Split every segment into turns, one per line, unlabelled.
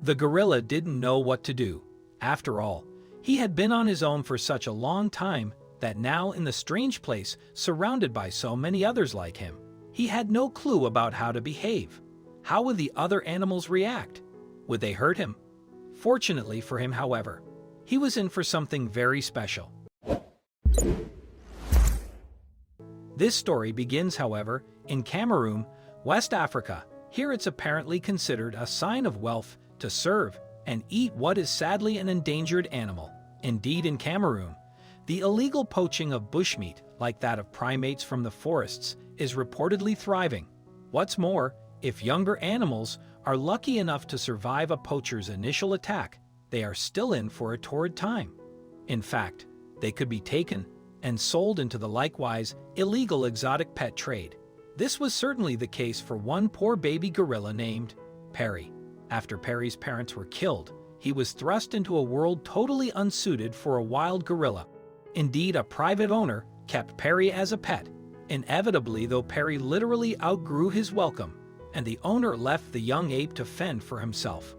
The gorilla didn't know what to do. After all, he had been on his own for such a long time that now in the strange place, surrounded by so many others like him, he had no clue about how to behave. How would the other animals react? Would they hurt him? Fortunately for him, however, he was in for something very special. This story begins, however, in Cameroon, West Africa. Here it's apparently considered a sign of wealth to serve and eat what is sadly an endangered animal. Indeed, in Cameroon, the illegal poaching of bushmeat, like that of primates from the forests, is reportedly thriving. What's more, if younger animals are lucky enough to survive a poacher's initial attack, they are still in for a torrid time. In fact, they could be taken and sold into the likewise illegal exotic pet trade. This was certainly the case for one poor baby gorilla named Perry. After Perry's parents were killed, he was thrust into a world totally unsuited for a wild gorilla. Indeed, a private owner kept Perry as a pet. Inevitably, though, Perry literally outgrew his welcome, and the owner left the young ape to fend for himself.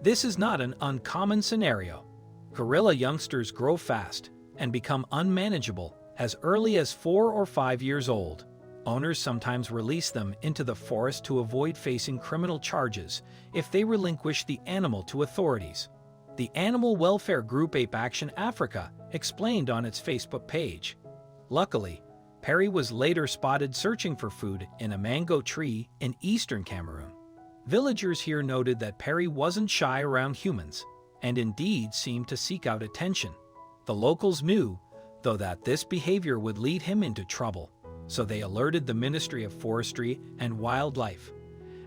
This is not an uncommon scenario. Gorilla youngsters grow fast and become unmanageable as early as 4 or 5 years old. Owners sometimes release them into the forest to avoid facing criminal charges if they relinquish the animal to authorities. The animal welfare group Ape Action Africa explained on its Facebook page. Luckily, Perry was later spotted searching for food in a mango tree in eastern Cameroon. Villagers here noted that Perry wasn't shy around humans, and indeed seemed to seek out attention. The locals knew, though, that this behavior would lead him into trouble, so they alerted the Ministry of Forestry and Wildlife.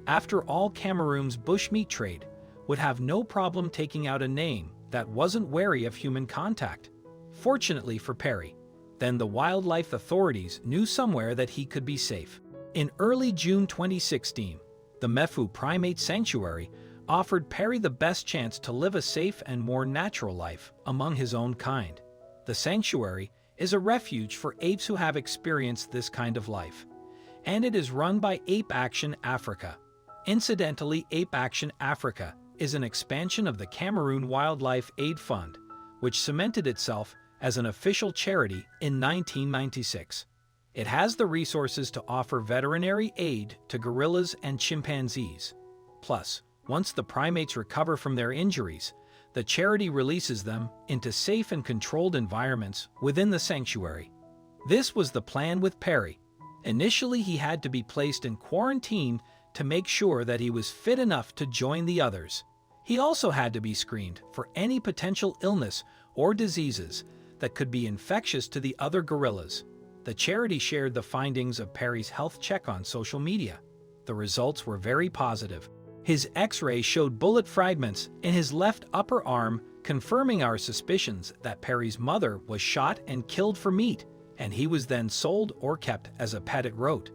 After all, Cameroon's bushmeat trade would have no problem taking out a name that wasn't wary of human contact. Fortunately for Perry, then the wildlife authorities knew somewhere that he could be safe. In early June 2016, the Mefu Primate Sanctuary offered Perry the best chance to live a safe and more natural life among his own kind. The sanctuary is a refuge for apes who have experienced this kind of life, and it is run by Ape Action Africa. Incidentally, Ape Action Africa is an expansion of the Cameroon Wildlife Aid Fund, which cemented itself as an official charity in 1996. It has the resources to offer veterinary aid to gorillas and chimpanzees. Plus, once the primates recover from their injuries, the charity releases them into safe and controlled environments within the sanctuary. This was the plan with Perry. Initially, he had to be placed in quarantine to make sure that he was fit enough to join the others. He also had to be screened for any potential illness or diseases that could be infectious to the other gorillas. The charity shared the findings of Perry's health check on social media. The results were very positive. His X-ray showed bullet fragments in his left upper arm, confirming our suspicions that Perry's mother was shot and killed for meat, and he was then sold or kept as a pet, it wrote.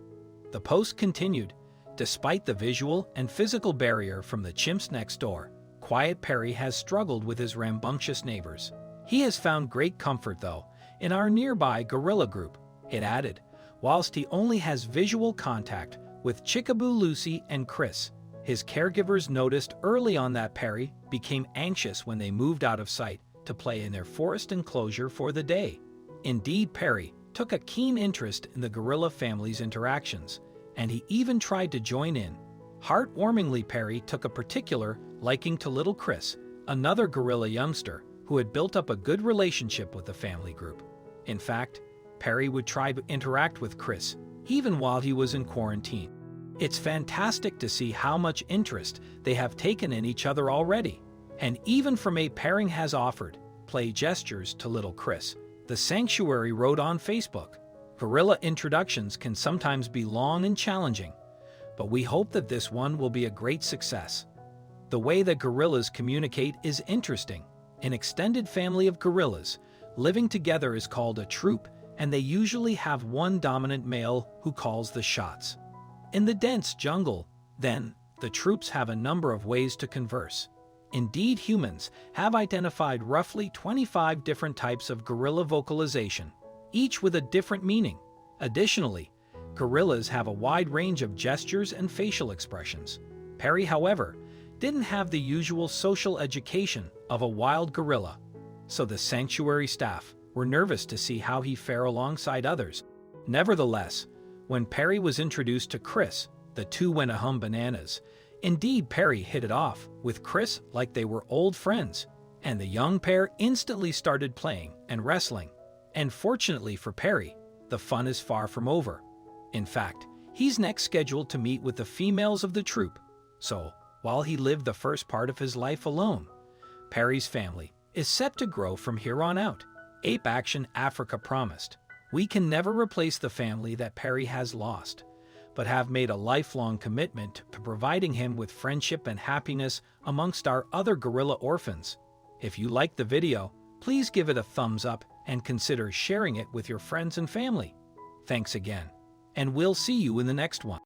The post continued, despite the visual and physical barrier from the chimps next door, quiet Perry has struggled with his rambunctious neighbors. He has found great comfort, though, in our nearby gorilla group, it added, whilst he only has visual contact with Chickaboo Lucy and Chris. His caregivers noticed early on that Perry became anxious when they moved out of sight to play in their forest enclosure for the day. Indeed, Perry took a keen interest in the gorilla family's interactions, and he even tried to join in. Heartwarmingly, Perry took a particular liking to little Chris, another gorilla youngster who had built up a good relationship with the family group. In fact, Perry would try to interact with Chris even while he was in quarantine. It's fantastic to see how much interest they have taken in each other already. And even from Ape Pairing has offered play gestures to little Chris. The sanctuary wrote on Facebook, "Gorilla introductions can sometimes be long and challenging, but we hope that this one will be a great success." The way that gorillas communicate is interesting. An extended family of gorillas living together is called a troop, and they usually have one dominant male who calls the shots. In the dense jungle, then, the troops have a number of ways to converse. Indeed, humans have identified roughly 25 different types of gorilla vocalization, each with a different meaning. Additionally, gorillas have a wide range of gestures and facial expressions. Perry, however, didn't have the usual social education of a wild gorilla, so the sanctuary staff were nervous to see how he fared alongside others. Nevertheless, when Perry was introduced to Chris, the two went bananas. Indeed, Perry hit it off with Chris like they were old friends, and the young pair instantly started playing and wrestling. And fortunately for Perry, the fun is far from over. In fact, he's next scheduled to meet with the females of the troupe. So, while he lived the first part of his life alone, Perry's family is set to grow from here on out. Ape Action Africa promised, "We can never replace the family that Perry has lost, but have made a lifelong commitment to providing him with friendship and happiness amongst our other gorilla orphans." If you liked the video, please give it a thumbs up and consider sharing it with your friends and family. Thanks again, and we'll see you in the next one.